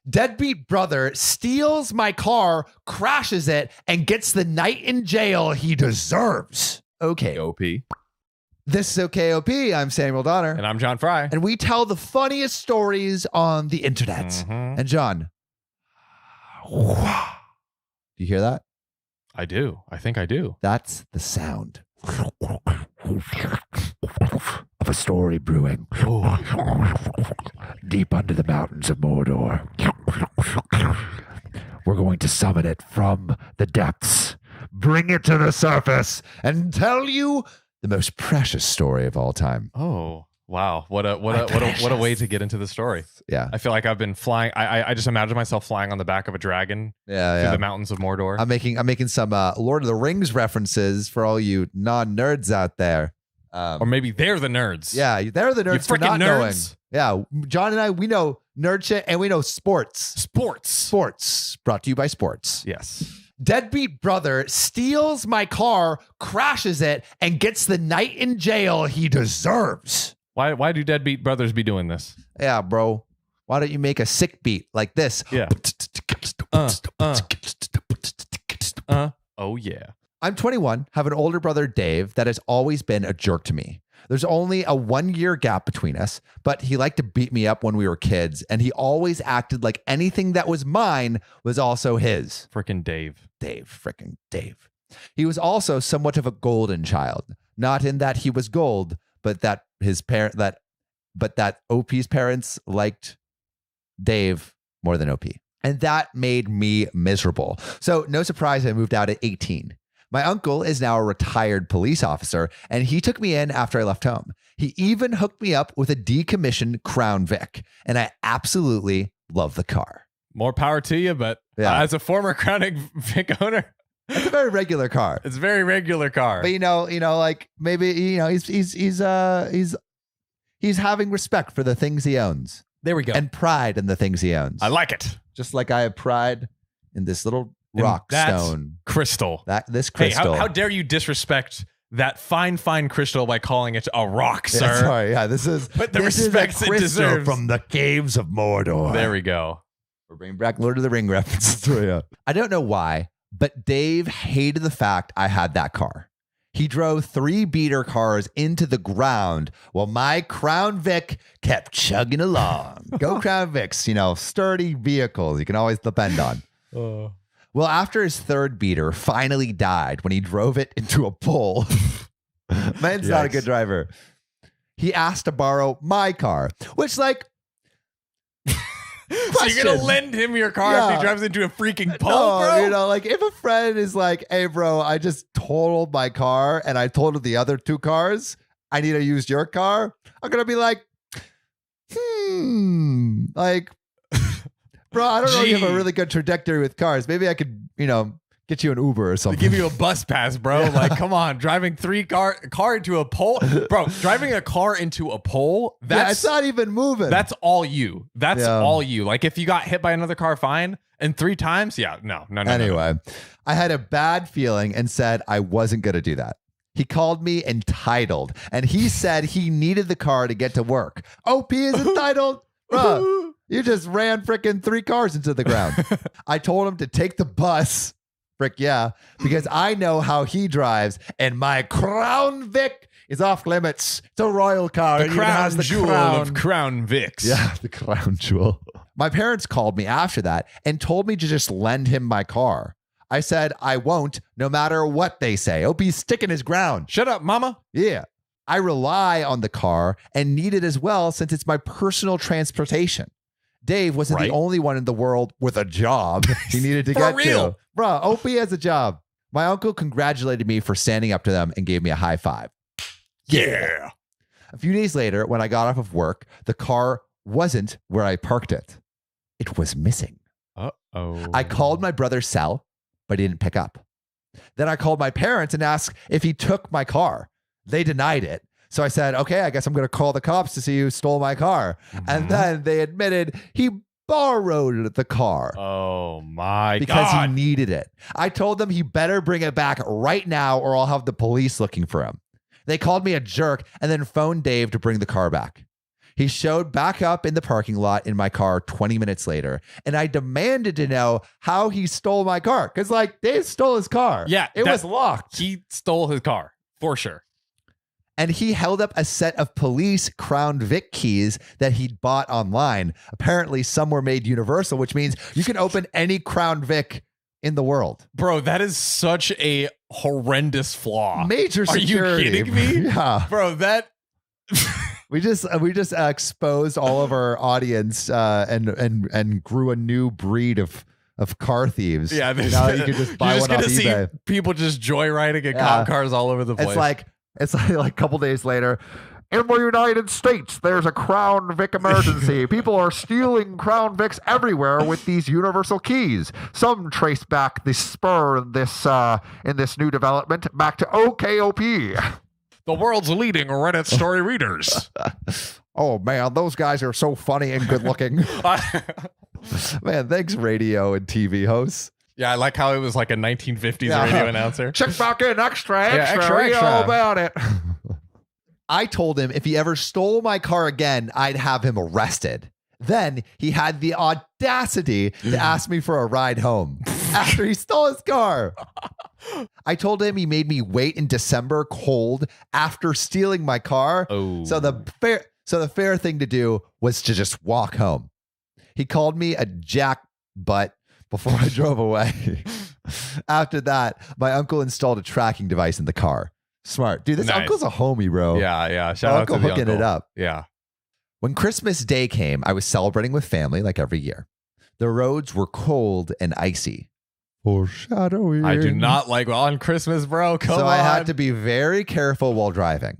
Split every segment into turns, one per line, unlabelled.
Deadbeat brother steals my car, crashes it, and gets the night in jail he deserves. OKOP. This is OKOP. I'm Samuel Donner.
And I'm John Frye.
And we tell the funniest stories on the internet.
Mm-hmm.
And John, do you hear that?
I do. I think I do.
That's the sound of a story brewing deep under the mountains of Mordor. We're going to summon it from the depths, bring it to the surface, and tell you the most precious story of all time.
Oh, wow. What a way to get into the story.
Yeah.
I feel like I've been flying. I just imagine myself flying on the back of a dragon through the mountains of Mordor.
I'm making some Lord of the Rings references for all you non-nerds out there.
Or maybe they're the nerds.
Yeah, they're the nerds.
You
for
freaking
not
nerds.
Knowing. Yeah, John and I, we know nerd shit and we know sports. Sports. Brought to you by sports.
Yes.
Deadbeat brother steals my car, crashes it, and gets the night in jail he deserves.
Why do deadbeat brothers be doing this?
Yeah, bro. Why don't you make a sick beat like this?
Yeah. Oh, yeah.
I'm 21, have an older brother, Dave, that has always been a jerk to me. There's only a 1-year gap between us, but he liked to beat me up when we were kids, and he always acted like anything that was mine was also his.
Frickin' Dave.
Frickin' Dave. He was also somewhat of a golden child, not in that he was gold, but that OP's parents liked Dave more than OP. And that made me miserable. So no surprise I moved out at 18. My uncle is now a retired police officer, and he took me in after I left home. He even hooked me up with a decommissioned Crown Vic, and I absolutely love the car.
More power to you, but as a former Crown Vic owner,
it's a very regular car.
It's a very regular car.
But like maybe he's having respect for the things he owns.
There we go.
And pride in the things he owns.
I like it.
Just like I have pride in this little rock stone
crystal.
This crystal.
Hey, how dare you disrespect that fine crystal by calling it a rock, sir?
Yeah, sorry, yeah, this is
the respect it deserves
from the caves of Mordor.
There we go.
We're bringing back Lord of the Ring references for you. I don't know why, but Dave hated the fact I had that car. He drove 3 beater cars into the ground while my Crown Vic kept chugging along. Go Crown Vics, sturdy vehicles you can always depend on. Well, after his 3rd beater finally died when he drove it into a pole, man's not a good driver. He asked to borrow my car, which
So you're going to lend him your car if he drives into a freaking pole, bro?
If a friend is like, hey, bro, I just totaled my car and I totaled the other 2 cars. I need to use your car. I'm going to be like, bro, I don't know if you have a really good trajectory with cars. Maybe I could, get you an Uber or something.
They give you a bus pass, bro. Yeah. Like, come on, driving car into a pole, bro. Driving a car into a pole.
It's not even moving.
That's all you. That's all you. Like, if you got hit by another car, fine. And 3 times, no.
Anyway, I had a bad feeling and said I wasn't going to do that. He called me entitled, and he said he needed the car to get to work. OP is entitled, bro. You just ran frickin' 3 cars into the ground. I told him to take the bus. Because I know how he drives, and my Crown Vic is off limits. It's a royal car.
The crown jewel of Crown Vics.
Yeah, the crown jewel. My parents called me after that and told me to just lend him my car. I said I won't, no matter what they say. Opie's sticking his ground.
Shut up, mama.
Yeah. I rely on the car and need it as well since it's my personal transportation. Dave wasn't the only one in the world with a job he needed to get to. Bro, Opie has a job. My uncle congratulated me for standing up to them and gave me a high five.
Yeah.
A few days later, when I got off of work, the car wasn't where I parked it. It was missing.
Uh-oh.
I called my brother's cell, but he didn't pick up. Then I called my parents and asked if he took my car. They denied it. So I said, okay, I guess I'm going to call the cops to see who stole my car. Mm-hmm. And then they admitted he borrowed the car.
Oh my God.
Because he needed it. I told them he better bring it back right now or I'll have the police looking for him. They called me a jerk and then phoned Dave to bring the car back. He showed back up in the parking lot in my car 20 minutes later, and I demanded to know how he stole my car. Because, like, Dave stole his car.
Yeah.
It was locked.
He stole his car, for sure.
And he held up a set of police Crown Vic keys that he'd bought online. Apparently, some were made universal, which means you can open any Crown Vic in the world.
Bro, that is such a horrendous flaw.
Major security.
Are you kidding me?
Yeah.
Bro, that...
We just exposed all of our audience and grew a new breed of car thieves.
Yeah,
now you can just buy one off eBay.
See people just joyriding at cop cars all over the place.
It's like a couple days later. In the United States, there's a Crown Vic emergency. People are stealing Crown Vics everywhere with these universal keys. Some trace back the spur in this new development back to OKOP.
The world's leading Reddit story readers.
Oh, man, those guys are so funny and good looking. Man, thanks, radio and TV hosts.
Yeah, I like how it was like a 1950s radio announcer.
Check back in, extra.
Extra.
All about it. I told him if he ever stole my car again, I'd have him arrested. Then he had the audacity to ask me for a ride home after he stole his car. I told him he made me wait in December cold after stealing my car.
Oh.
So the fair thing to do was to just walk home. He called me a jackbutt before I drove away. After that, my uncle installed a tracking device in the car. Smart. Dude, this uncle's a homie, bro.
Yeah. Shout out to the
hooking
uncle.
it up.
Yeah.
When Christmas Day came, I was celebrating with family like every year. The roads were cold and icy. Foreshadowing.
I do not like on Christmas, bro. Come on.
So I had to be very careful while driving.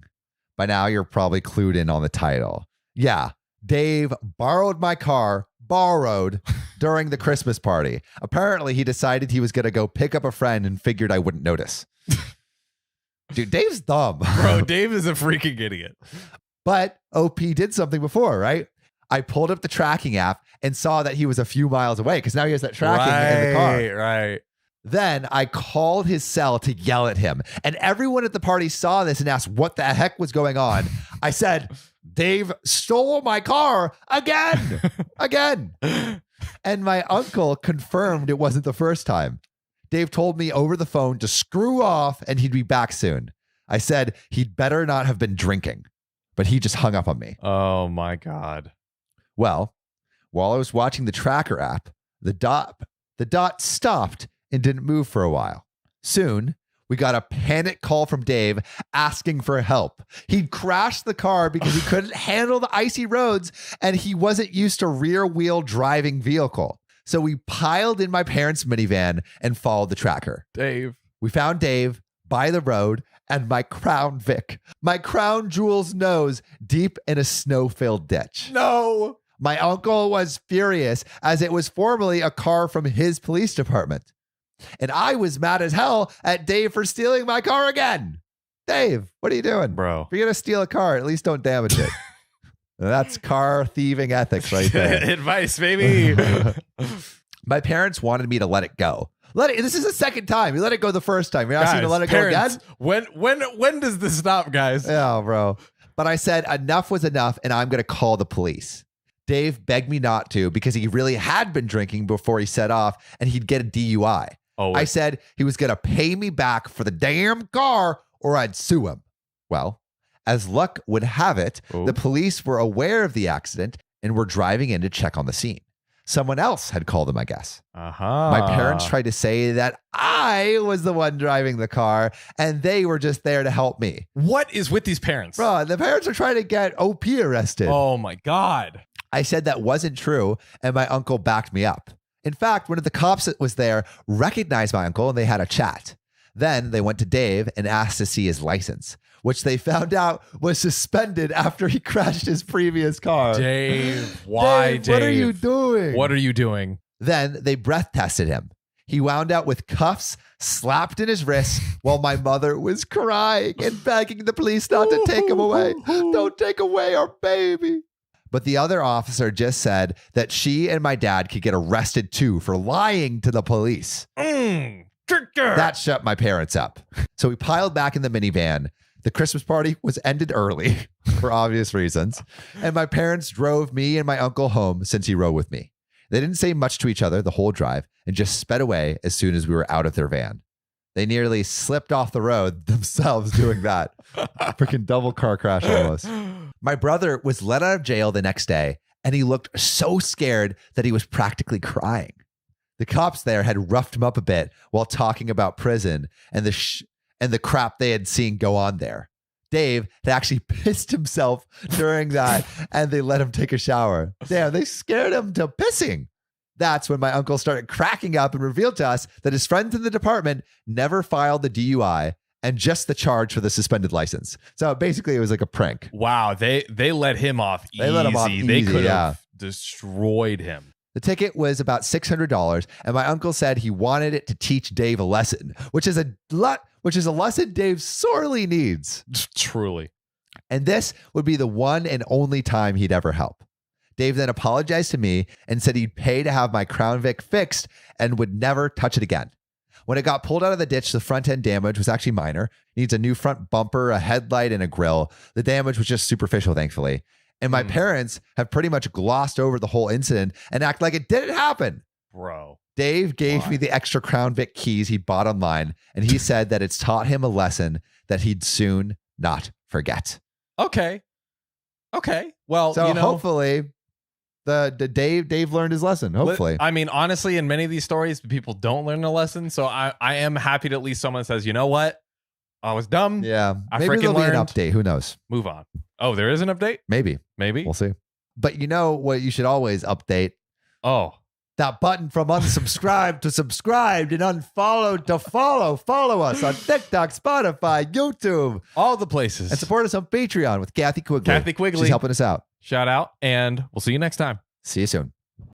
By now, you're probably clued in on the title. Yeah, Dave borrowed my car, during the Christmas party. Apparently, he decided he was going to go pick up a friend and figured I wouldn't notice. Dude, Dave's dumb.
Bro, Dave is a freaking idiot.
But OP did something before, right? I pulled up the tracking app and saw that he was a few miles away because now he has that tracking in the car.
Right.
Then I called his cell to yell at him. And everyone at the party saw this and asked what the heck was going on. I said, Dave stole my car again. And my uncle confirmed it wasn't the first time. Dave told me over the phone to screw off and he'd be back soon. I said he'd better not have been drinking, but he just hung up on me.
Oh my God.
Well, while I was watching the tracker app, the dot stopped and didn't move for a while. Soon, we got a panic call from Dave asking for help. He'd crashed the car because he couldn't handle the icy roads and he wasn't used to rear-wheel driving vehicle. So we piled in my parents' minivan and followed the tracker.
Dave.
We found Dave by the road and my Crown Vic, my Crown Jewel's nose deep in a snow-filled ditch.
No.
My uncle was furious as it was formerly a car from his police department. And I was mad as hell at Dave for stealing my car again. Dave, what are you doing?
Bro.
If you're going to steal a car, at least don't damage it. That's car thieving ethics right there.
Advice, baby.
My parents wanted me to let it go. This is the second time. You let it go the first time. You're asking me to let it go again?
When does this stop, guys?
Yeah, bro. But I said enough was enough and I'm going to call the police. Dave begged me not to because he really had been drinking before he set off and he'd get a DUI. I said he was going to pay me back for the damn car or I'd sue him. Well, as luck would have it, the police were aware of the accident and were driving in to check on the scene. Someone else had called them, I guess. My parents tried to say that I was the one driving the car and they were just there to help me.
What is with these parents?
Bro, the parents are trying to get OP arrested.
Oh my God.
I said that wasn't true and my uncle backed me up. In fact, one of the cops that was there recognized my uncle and they had a chat. Then they went to Dave and asked to see his license, which they found out was suspended after he crashed his previous car.
Dave, why, Dave?
What are you doing?
What are you doing?
Then they breath tested him. He wound out with cuffs slapped in his wrists while my mother was crying and begging the police not to take him away. Don't take away our baby. But the other officer just said that she and my dad could get arrested too for lying to the police. That shut my parents up. So we piled back in the minivan. The Christmas party was ended early for obvious reasons, and my parents drove me and my uncle home since he rode with me. They didn't say much to each other the whole drive and just sped away as soon as we were out of their van. They nearly slipped off the road themselves doing that. Freaking double car crash almost. My brother was let out of jail the next day, and he looked so scared that he was practically crying. The cops there had roughed him up a bit while talking about prison and the crap they had seen go on there. Dave had actually pissed himself during that, and they let him take a shower. Damn, they scared him to pissing. That's when my uncle started cracking up and revealed to us that his friends in the department never filed the DUI and just the charge for the suspended license. So basically, it was like a prank.
Wow, they let him off easy.
Let him off easy.
They could have destroyed him.
The ticket was about $600, and my uncle said he wanted it to teach Dave a lesson, which is a lesson Dave sorely needs.
Truly.
And this would be the one and only time he'd ever help. Dave then apologized to me and said he'd pay to have my Crown Vic fixed and would never touch it again. When it got pulled out of the ditch, the front end damage was actually minor. It needs a new front bumper, a headlight, and a grill. The damage was just superficial, thankfully. And my parents have pretty much glossed over the whole incident and act like it didn't happen.
Bro.
Dave gave me the extra Crown Vic keys he bought online, and he said that it's taught him a lesson that he'd soon not forget.
Okay. Well,
so hopefully the Dave learned his lesson. Hopefully.
I mean, honestly, in many of these stories, people don't learn the lesson. So I am happy that at least someone says, you know what? I was dumb.
Yeah.
Maybe
there'll be an
learned.
update. Who knows?
Move on. Oh, there is an update?
Maybe.
We'll
see. But you know what you should always update?
Oh.
That button from unsubscribe to subscribed and unfollowed to follow. Follow us on TikTok, Spotify, YouTube.
All the places.
And support us on Patreon with Kathy Quigley.
Kathy Quigley.
She's helping us out.
Shout out, and we'll see you next time.
See you soon.